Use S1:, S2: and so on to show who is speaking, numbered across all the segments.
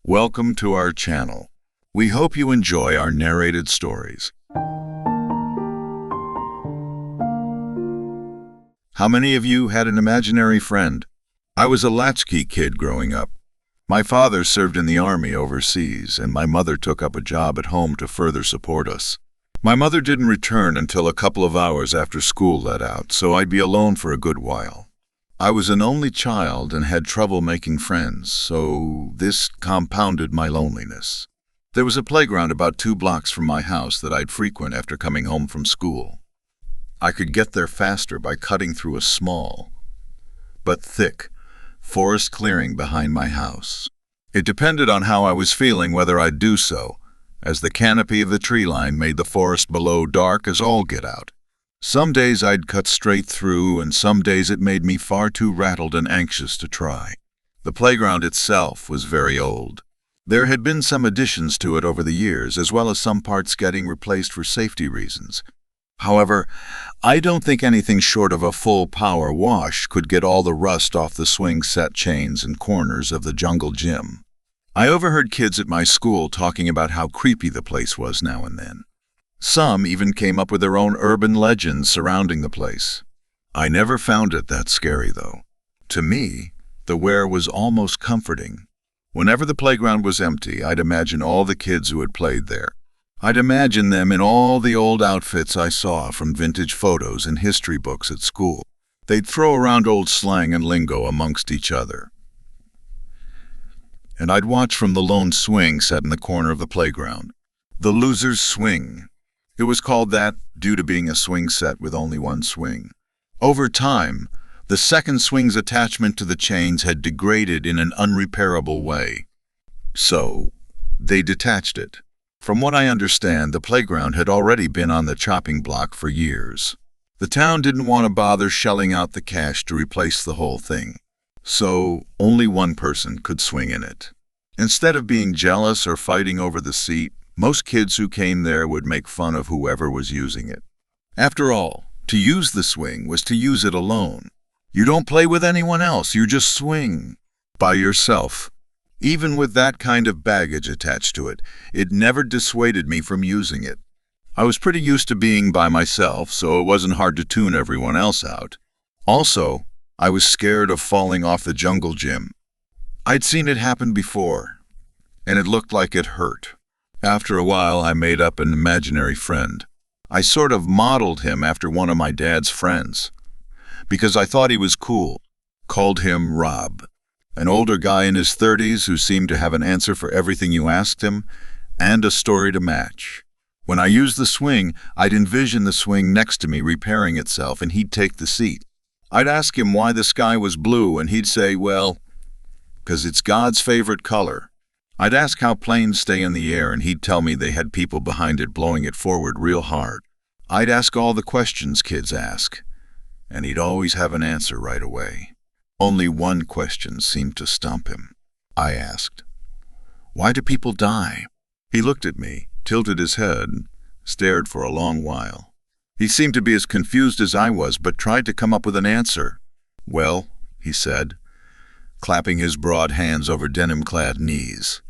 S1: Welcome to our channel. We hope you enjoy our narrated stories. How many of you had an imaginary friend? I was a latchkey kid growing up. My father served in the army overseas, and my mother took up a job at home to further support us. My mother didn't return until a couple of hours after school let out, so I'd be alone for a good while. I was an only child and had trouble making friends, so this compounded my loneliness. There was a playground about 2 blocks from my house that I'd frequent after coming home from school. I could get there faster by cutting through a small, but thick, forest clearing behind my house. It depended on how I was feeling whether I'd do so, as the canopy of the tree line made the forest below dark as all get out. Some days I'd cut straight through, and some days it made me far too rattled and anxious to try. The playground itself was very old. There had been some additions to it over the years, as well as some parts getting replaced for safety reasons. However, I don't think anything short of a full power wash could get all the rust off the swing set chains and corners of the jungle gym. I overheard kids at my school talking about how creepy the place was now and then. Some even came up with their own urban legends surrounding the place. I never found it that scary, though. To me, the wear was almost comforting. Whenever the playground was empty, I'd imagine all the kids who had played there. I'd imagine them in all the old outfits I saw from vintage photos and history books at school. They'd throw around old slang and lingo amongst each other. And I'd watch from the lone swing set in the corner of the playground. The loser's swing. It was called that due to being a swing set with only one swing. Over time, the second swing's attachment to the chains had degraded in an unrepairable way. So, they detached it. From what I understand, the playground had already been on the chopping block for years. The town didn't want to bother shelling out the cash to replace the whole thing. So, only one person could swing in it. Instead of being jealous or fighting over the seat, most kids who came there would make fun of whoever was using it. After all, to use the swing was to use it alone. You don't play with anyone else, you just swing by yourself. Even with that kind of baggage attached to it, it never dissuaded me from using it. I was pretty used to being by myself, so it wasn't hard to tune everyone else out. Also, I was scared of falling off the jungle gym. I'd seen it happen before, and it looked like it hurt. After a while, I made up an imaginary friend. I sort of modeled him after one of my dad's friends, because I thought he was cool. Called him Rob, an older guy in his 30s who seemed to have an answer for everything you asked him, and a story to match. When I used the swing, I'd envision the swing next to me repairing itself, and he'd take the seat. I'd ask him why the sky was blue, and he'd say, well, 'cause it's God's favorite color. I'd ask how planes stay in the air, and he'd tell me they had people behind it blowing it forward real hard. I'd ask all the questions kids ask, and he'd always have an answer right away. Only one question seemed to stump him. I asked, "Why do people die?" He looked at me, tilted his head, stared for a long while. He seemed to be as confused as I was, but tried to come up with an answer. "Well," he said, clapping his broad hands over denim-clad knees,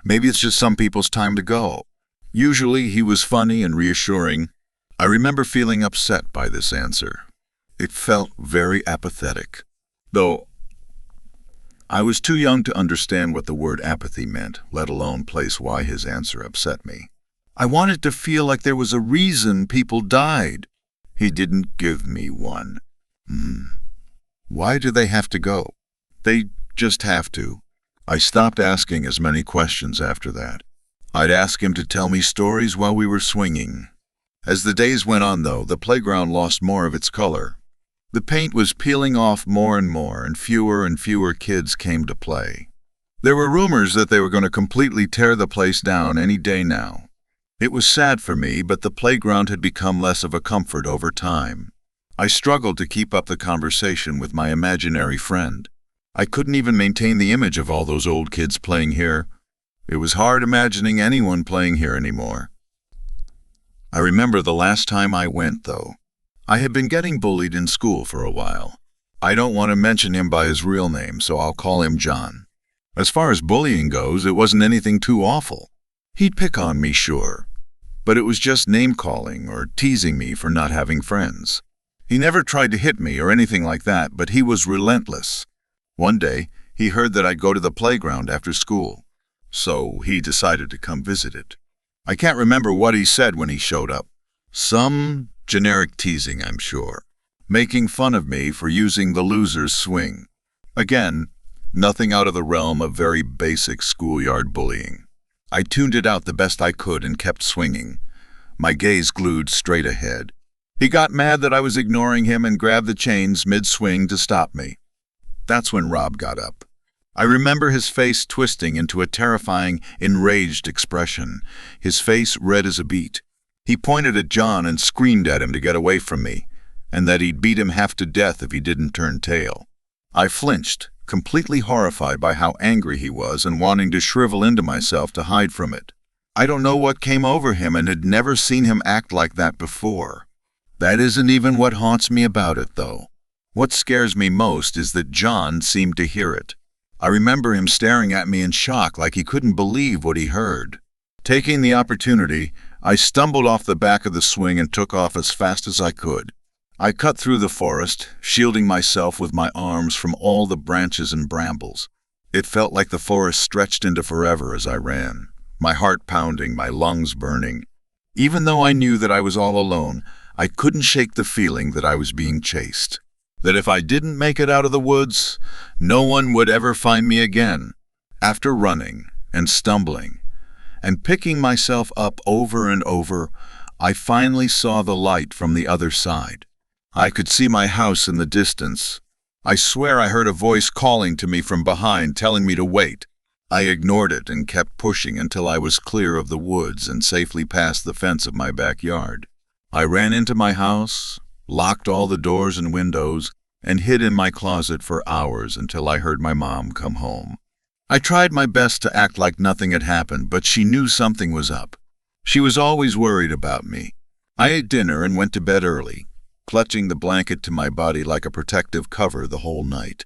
S1: "maybe it's just some people's time to go." Usually he was funny and reassuring. I remember feeling upset by this answer. It felt very apathetic, though I was too young to understand what the word apathy meant, let alone place why his answer upset me. I wanted to feel like there was a reason people died. He didn't give me one. Why do they have to go? They just have to. I stopped asking as many questions after that. I'd ask him to tell me stories while we were swinging. As the days went on, though, the playground lost more of its color. The paint was peeling off more and fewer kids came to play. There were rumors that they were going to completely tear the place down any day now. It was sad for me, but the playground had become less of a comfort over time. I struggled to keep up the conversation with my imaginary friend. I couldn't even maintain the image of all those old kids playing here. It was hard imagining anyone playing here anymore. I remember the last time I went, though. I had been getting bullied in school for a while. I don't want to mention him by his real name, so I'll call him John. As far as bullying goes, it wasn't anything too awful. He'd pick on me, sure, but it was just name-calling or teasing me for not having friends. He never tried to hit me or anything like that, but he was relentless. One day, he heard that I'd go to the playground after school, so he decided to come visit it. I can't remember what he said when he showed up. Some generic teasing, I'm sure, making fun of me for using the loser's swing. Again, nothing out of the realm of very basic schoolyard bullying. I tuned it out the best I could and kept swinging, my gaze glued straight ahead. He got mad that I was ignoring him and grabbed the chains mid-swing to stop me. That's when Rob got up. I remember his face twisting into a terrifying, enraged expression, his face red as a beet. He pointed at John and screamed at him to get away from me, and that he'd beat him half to death if he didn't turn tail. I flinched, completely horrified by how angry he was and wanting to shrivel into myself to hide from it. I don't know what came over him and had never seen him act like that before. That isn't even what haunts me about it, though. What scares me most is that John seemed to hear it. I remember him staring at me in shock like he couldn't believe what he heard. Taking the opportunity, I stumbled off the back of the swing and took off as fast as I could. I cut through the forest, shielding myself with my arms from all the branches and brambles. It felt like the forest stretched into forever as I ran, my heart pounding, my lungs burning. Even though I knew that I was all alone, I couldn't shake the feeling that I was being chased. That if I didn't make it out of the woods, no one would ever find me again. After running and stumbling and picking myself up over and over, I finally saw the light from the other side. I could see my house in the distance. I swear I heard a voice calling to me from behind, telling me to wait. I ignored it and kept pushing until I was clear of the woods and safely past the fence of my backyard. I ran into my house, locked all the doors and windows, and hid in my closet for hours until I heard my mom come home. I tried my best to act like nothing had happened, but she knew something was up. She was always worried about me. I ate dinner and went to bed early, clutching the blanket to my body like a protective cover the whole night.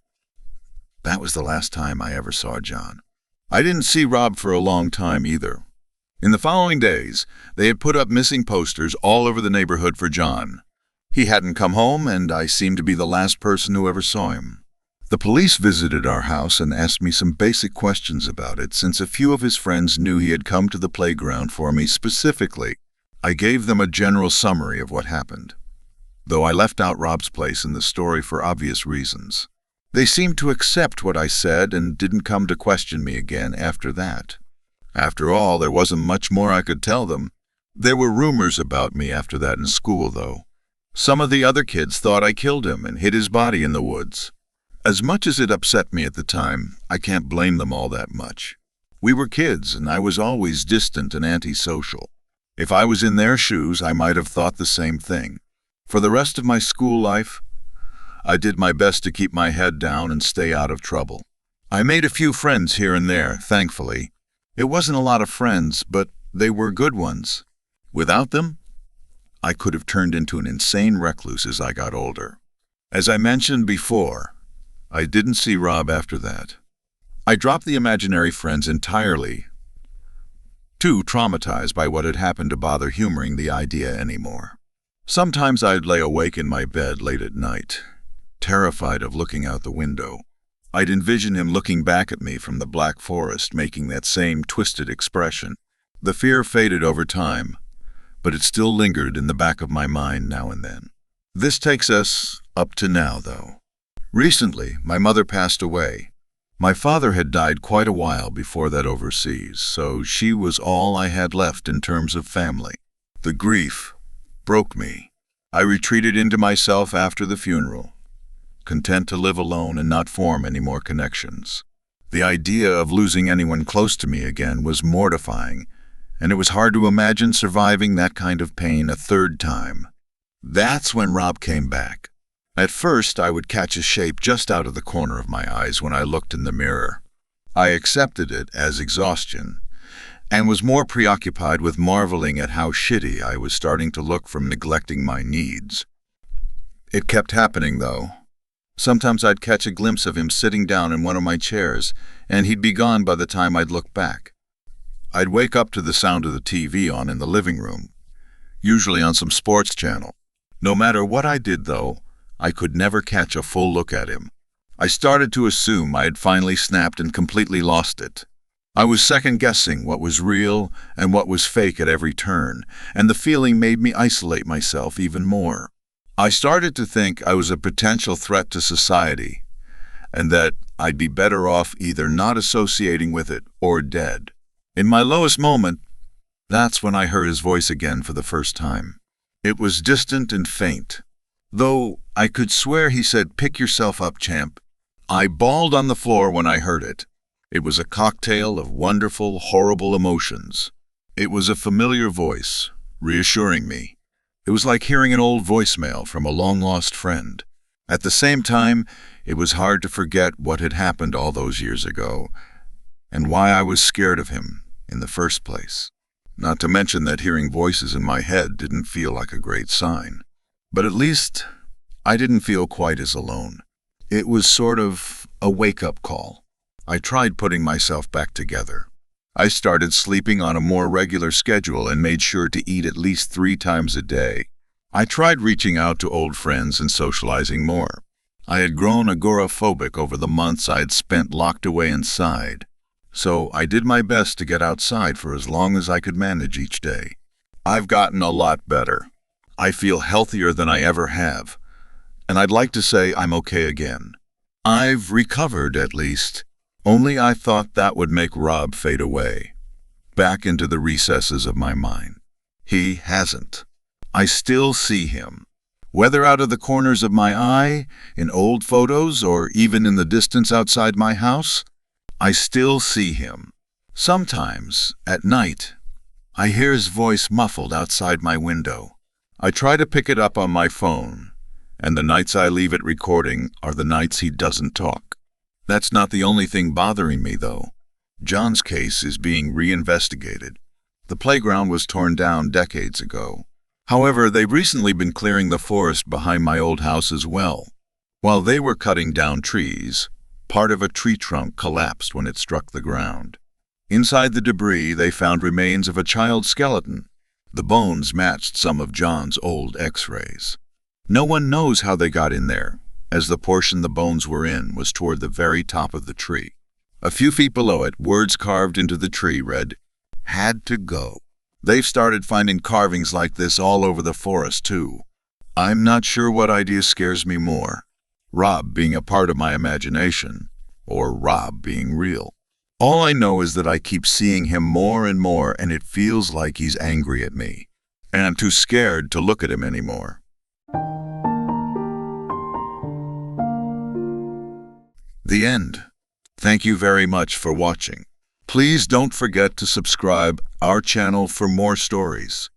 S1: That was the last time I ever saw John. I didn't see Rob for a long time either. In the following days, they had put up missing posters all over the neighborhood for John. He hadn't come home, and I seemed to be the last person who ever saw him. The police visited our house and asked me some basic questions about it, since a few of his friends knew he had come to the playground for me specifically. I gave them a general summary of what happened, though I left out Rob's place in the story for obvious reasons. They seemed to accept what I said and didn't come to question me again after that. After all, there wasn't much more I could tell them. There were rumors about me after that in school, though. Some of the other kids thought I killed him and hid his body in the woods. As much as it upset me at the time, I can't blame them all that much. We were kids, and I was always distant and antisocial. If I was in their shoes, I might have thought the same thing. For the rest of my school life, I did my best to keep my head down and stay out of trouble. I made a few friends here and there, thankfully. It wasn't a lot of friends, but they were good ones. Without them, I could have turned into an insane recluse as I got older. As I mentioned before, I didn't see Rob after that. I dropped the imaginary friends entirely, too traumatized by what had happened to bother humoring the idea anymore. Sometimes I'd lay awake in my bed late at night, terrified of looking out the window. I'd envision him looking back at me from the black forest, making that same twisted expression. The fear faded over time, but it still lingered in the back of my mind now and then. This takes us up to now, though. Recently, my mother passed away. My father had died quite a while before that overseas, so she was all I had left in terms of family. The grief broke me. I retreated into myself after the funeral, content to live alone and not form any more connections. The idea of losing anyone close to me again was mortifying, and it was hard to imagine surviving that kind of pain a third time. That's when Rob came back. At first, I would catch a shape just out of the corner of my eyes when I looked in the mirror. I accepted it as exhaustion, and was more preoccupied with marveling at how shitty I was starting to look from neglecting my needs. It kept happening, though. Sometimes I'd catch a glimpse of him sitting down in one of my chairs, and he'd be gone by the time I'd look back. I'd wake up to the sound of the TV on in the living room, usually on some sports channel. No matter what I did, though, I could never catch a full look at him. I started to assume I had finally snapped and completely lost it. I was second-guessing what was real and what was fake at every turn, and the feeling made me isolate myself even more. I started to think I was a potential threat to society, and that I'd be better off either not associating with it or dead. In my lowest moment, that's when I heard his voice again for the first time. It was distant and faint, though I could swear he said, "Pick yourself up, champ." I bawled on the floor when I heard it. It was a cocktail of wonderful, horrible emotions. It was a familiar voice, reassuring me. It was like hearing an old voicemail from a long-lost friend. At the same time, it was hard to forget what had happened all those years ago, and why I was scared of him in the first place. Not to mention that hearing voices in my head didn't feel like a great sign. But at least I didn't feel quite as alone. It was sort of a wake-up call. I tried putting myself back together. I started sleeping on a more regular schedule and made sure to eat at least 3 times a day. I tried reaching out to old friends and socializing more. I had grown agoraphobic over the months I had spent locked away inside, so I did my best to get outside for as long as I could manage each day. I've gotten a lot better. I feel healthier than I ever have, and I'd like to say I'm okay again. I've recovered, at least. Only I thought that would make Rob fade away, back into the recesses of my mind. He hasn't. I still see him. Whether out of the corners of my eye, in old photos, or even in the distance outside my house, I still see him. Sometimes, at night, I hear his voice muffled outside my window. I try to pick it up on my phone, and the nights I leave it recording are the nights he doesn't talk. That's not the only thing bothering me, though. John's case is being reinvestigated. The playground was torn down decades ago. However, they've recently been clearing the forest behind my old house as well. While they were cutting down trees, part of a tree trunk collapsed when it struck the ground. Inside the debris, they found remains of a child's skeleton. The bones matched some of John's old X-rays. No one knows how they got in there, as the portion the bones were in was toward the very top of the tree. A few feet below it, words carved into the tree read, "Had to go." They've started finding carvings like this all over the forest, too. I'm not sure what idea scares me more, Rob being a part of my imagination, or Rob being real. All I know is that I keep seeing him more and more, and it feels like he's angry at me, and I'm too scared to look at him anymore. The end. Thank you very much for watching. Please don't forget to subscribe our channel for more stories.